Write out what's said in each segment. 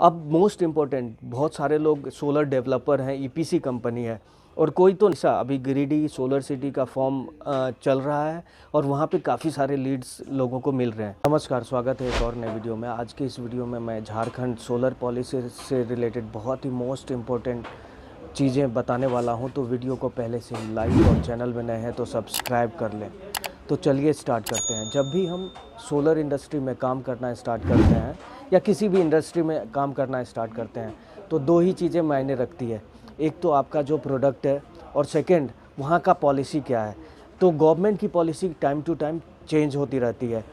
अब most important, बहुत सारे लोग सोलर डेवलपर हैं, ईपीसी कंपनी है और कोई तो ऐसा अभी गिरिडीह सोलर सिटी का फॉर्म चल रहा है और वहाँ पे काफ़ी सारे लीड्स लोगों को मिल रहे हैं। नमस्कार, स्वागत है एक और नए वीडियो में। आज के इस वीडियो में मैं झारखंड सोलर पॉलिसी से रिलेटेड बहुत ही मोस्ट इम्पोर्टेंट चीज़ें बताने वाला हूँ। तो वीडियो को पहले से लाइक और चैनल में नए हैं तो सब्सक्राइब कर लें। तो चलिए स्टार्ट करते हैं। जब भी हम सोलर इंडस्ट्री में काम करना स्टार्ट करते हैं या किसी भी इंडस्ट्री में काम करना स्टार्ट करते हैं तो दो ही चीज़ें मायने रखती है। एक तो आपका जो प्रोडक्ट है और सेकंड वहाँ का पॉलिसी क्या है। तो गवर्नमेंट की policy time to time change होती रहती है।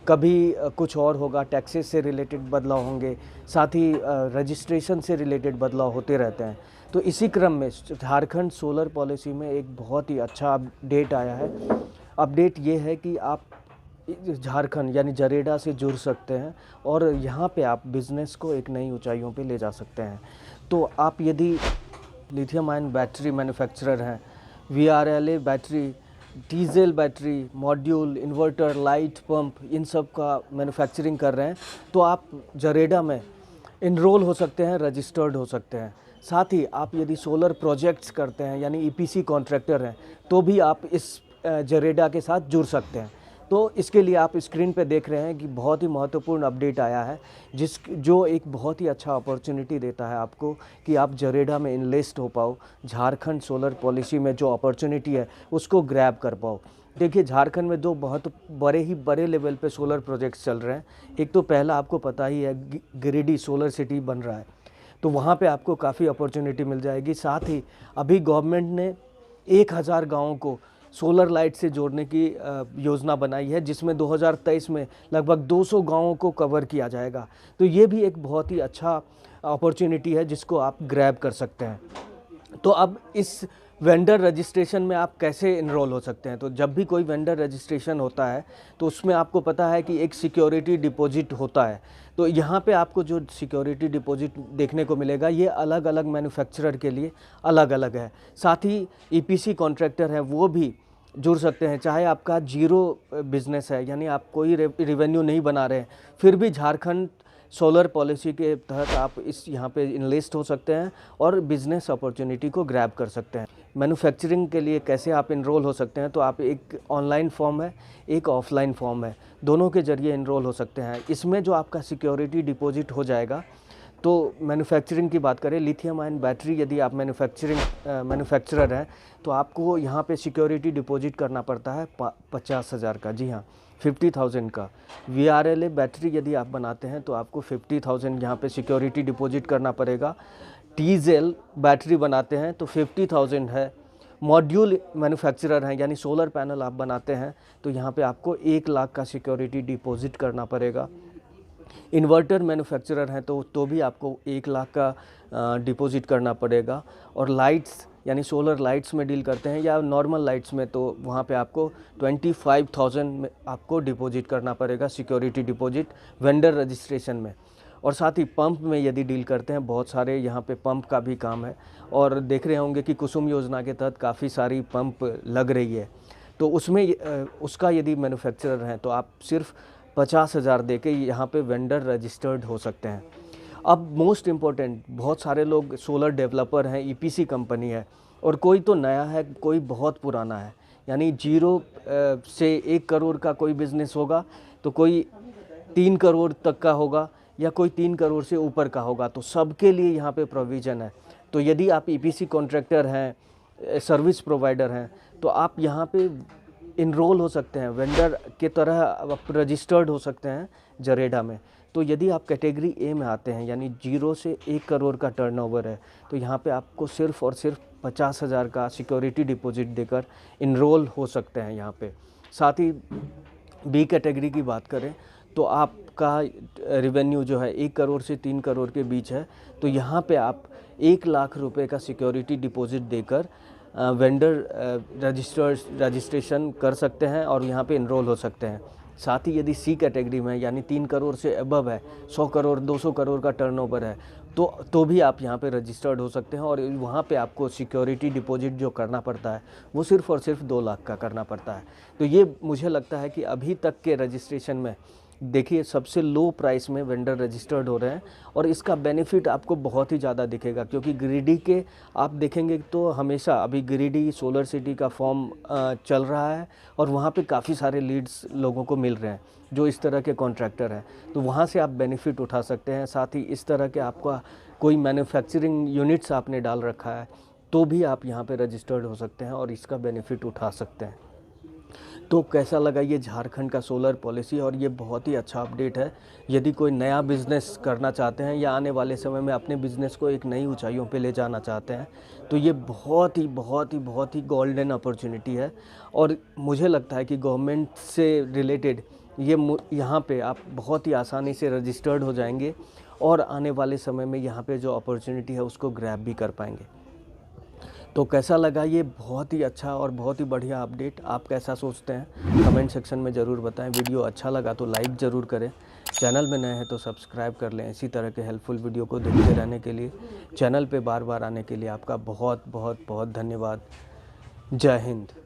कभी कुछ और होगा, टैक्सेस से रिलेटेड बदलाव होंगे, साथ ही रजिस्ट्रेशन से रिलेटेड बदलाव होते रहते हैं। तो इसी क्रम में झारखंड सोलर पॉलिसी में एक बहुत ही अच्छा अपडेट आया है। अपडेट ये है कि आप झारखंड यानी जरेडा से जुड़ सकते हैं और यहाँ पे आप बिज़नेस को एक नई ऊंचाइयों पे ले जा सकते हैं। तो आप यदि लिथियम आयन बैटरी मैन्युफैक्चरर हैं, VRLA battery, diesel battery, module, inverter, light, pump, इन सब का मैन्युफैक्चरिंग कर रहे हैं तो आप जरेडा में इनरोल हो सकते हैं, रजिस्टर्ड हो सकते हैं। साथ ही आप यदि सोलर प्रोजेक्ट्स करते हैं यानी ईपीसी कॉन्ट्रैक्टर हैं तो भी आप इस जरेडा के साथ जुड़ सकते हैं। तो इसके लिए आप स्क्रीन पे देख रहे हैं कि बहुत ही महत्वपूर्ण अपडेट आया है जो एक बहुत ही अच्छा अपॉर्चुनिटी देता है आपको कि आप जरेडा में इनलिस्ट हो पाओ, झारखंड सोलर पॉलिसी में जो अपॉर्चुनिटी है उसको ग्रैब कर पाओ। देखिए, झारखंड में दो बहुत बड़े लेवल पे सोलर प्रोजेक्ट्स चल रहे हैं। एक तो पहला आपको पता ही है, गिरिडीह सोलर सिटी बन रहा है, तो वहाँ पे आपको काफ़ी अपॉर्चुनिटी मिल जाएगी। साथ ही अभी गवर्नमेंट ने 1000 गाँवों को सोलर लाइट से जोड़ने की योजना बनाई है, जिसमें 2023 में लगभग 200 गांवों को कवर किया जाएगा। तो ये भी एक बहुत ही अच्छा अपॉर्चुनिटी है जिसको आप ग्रैब कर सकते हैं। तो अब इस वेंडर रजिस्ट्रेशन में आप कैसे इनरोल हो सकते हैं। तो जब भी कोई वेंडर रजिस्ट्रेशन होता है तो उसमें आपको पता है कि एक सिक्योरिटी डिपॉजिट होता है। तो यहाँ पे आपको जो सिक्योरिटी डिपॉजिट देखने को मिलेगा ये अलग अलग मैन्युफैक्चरर के लिए अलग अलग है। साथ ही ईपीसी कॉन्ट्रैक्टर है वो भी जुड़ सकते हैं। चाहे आपका जीरो बिजनेस है यानी आप कोई रेवेन्यू नहीं बना रहे हैं, फिर भी झारखंड सोलर पॉलिसी के तहत आप यहाँ पे इनलिस्ट हो सकते हैं और बिज़नेस अपॉर्चुनिटी को ग्रैब कर सकते हैं। मैन्युफैक्चरिंग के लिए कैसे आप इनरोल हो सकते हैं, तो आप एक ऑनलाइन फॉर्म है, एक ऑफलाइन फॉर्म है, दोनों के ज़रिए इनरोल हो सकते हैं। इसमें जो आपका सिक्योरिटी डिपॉजिट हो जाएगा, तो मैन्युफैक्चरिंग की बात करें, लिथियम आयन बैटरी यदि आप मैन्युफैक्चरर हैं तो आपको यहाँ पे सिक्योरिटी डिपॉजिट करना पड़ता है 50,000 का। जी हाँ, 50,000 का। वीआरएलए बैटरी यदि आप बनाते हैं तो आपको 50,000 यहाँ पे सिक्योरिटी डिपॉजिट करना पड़ेगा। डीजल बैटरी बनाते हैं तो 50,000 है। मॉड्यूल मैन्युफैक्चरर हैं यानी सोलर पैनल आप बनाते हैं तो यहाँ पे आपको 1 लाख का सिक्योरिटी डिपॉजिट करना पड़ेगा। इन्वर्टर मैन्युफैक्चरर हैं तो भी आपको 1 लाख का डिपॉजिट करना पड़ेगा। और लाइट्स यानी सोलर लाइट्स में डील करते हैं या नॉर्मल लाइट्स में तो वहाँ पे आपको 25,000 में आपको डिपॉजिट करना पड़ेगा, सिक्योरिटी डिपॉजिट वेंडर रजिस्ट्रेशन में। और साथ ही पंप में यदि डील करते हैं, बहुत सारे यहाँ पे पंप का भी काम है और देख रहे होंगे कि कुसुम योजना के तहत काफ़ी सारी पंप लग रही है। तो उसमें उसका यदि मैन्युफैक्चरर हैं तो आप सिर्फ 50,000 दे के यहाँ पे वेंडर रजिस्टर्ड हो सकते हैं। अब मोस्ट इम्पोर्टेंट, बहुत सारे लोग सोलर डेवलपर हैं, ईपीसी कंपनी है और कोई तो नया है, कोई बहुत पुराना है। यानी जीरो से 1 करोड़ का कोई बिज़नेस होगा तो कोई 3 करोड़ तक का होगा या कोई 3 करोड़ से ऊपर का होगा। तो सबके लिए यहाँ पे प्रोविज़न है। तो यदि आप ईपीसी कॉन्ट्रैक्टर हैं, सर्विस प्रोवाइडर हैं, तो आप यहाँ पे इनरोल हो सकते हैं, वेंडर के तरह आप रजिस्टर्ड हो सकते हैं जरेडा में। तो यदि आप कैटेगरी ए में आते हैं यानी 0 से 1 करोड़ का टर्नओवर है तो यहाँ पे आपको सिर्फ और सिर्फ 50,000 का सिक्योरिटी डिपॉजिट देकर इनरोल हो सकते हैं यहाँ पे। साथ ही बी कैटेगरी की बात करें तो आपका रेवेन्यू जो है 1 करोड़ से 3 करोड़ के बीच है, तो यहाँ पे आप 1 लाख रुपए का सिक्योरिटी डिपॉजिट देकर वेंडर रजिस्ट्रेशन कर सकते हैं और यहाँ पे इनरोल हो सकते हैं। साथ ही यदि सी कैटेगरी में यानी 3 करोड़ से अबव है, 100 करोड़ 200 करोड़ का टर्नओवर है तो भी आप यहाँ पे रजिस्टर्ड हो सकते हैं और वहाँ पे आपको सिक्योरिटी डिपॉजिट जो करना पड़ता है वो सिर्फ और सिर्फ 2 लाख का करना पड़ता है। तो ये मुझे लगता है कि अभी तक के रजिस्ट्रेशन में देखिए सबसे लो प्राइस में वेंडर रजिस्टर्ड हो रहे हैं और इसका बेनिफिट आपको बहुत ही ज़्यादा दिखेगा, क्योंकि गिरिडीह के आप देखेंगे तो हमेशा अभी गिरिडीह सोलर सिटी का फॉर्म चल रहा है और वहाँ पे काफ़ी सारे लीड्स लोगों को मिल रहे हैं जो इस तरह के कॉन्ट्रैक्टर हैं, तो वहाँ से आप बेनिफिट उठा सकते हैं। साथ ही इस तरह के आपका कोई मैन्युफैक्चरिंग यूनिट्स आपने डाल रखा है तो भी आप यहाँ पे रजिस्टर्ड हो सकते हैं और इसका बेनिफिट उठा सकते हैं। तो कैसा लगा ये झारखंड का सोलर पॉलिसी, और ये बहुत ही अच्छा अपडेट है। यदि कोई नया बिज़नेस करना चाहते हैं या आने वाले समय में अपने बिज़नेस को एक नई ऊंचाइयों पे ले जाना चाहते हैं तो ये बहुत ही गोल्डन अपॉर्चुनिटी है। और मुझे लगता है कि गवर्नमेंट से रिलेटेड यहाँ पे आप बहुत ही आसानी से रजिस्टर्ड हो जाएंगे और आने वाले समय में यहाँ पे जो अपॉर्चुनिटी है उसको ग्रैब भी कर पाएंगे। तो कैसा लगा ये बहुत ही अच्छा और बहुत ही बढ़िया अपडेट, आप कैसा सोचते हैं कमेंट सेक्शन में ज़रूर बताएं। वीडियो अच्छा लगा तो लाइक ज़रूर करें, चैनल में नए हैं तो सब्सक्राइब कर लें। इसी तरह के हेल्पफुल वीडियो को देखते रहने के लिए, चैनल पे बार बार आने के लिए आपका बहुत बहुत बहुत धन्यवाद। जय हिंद।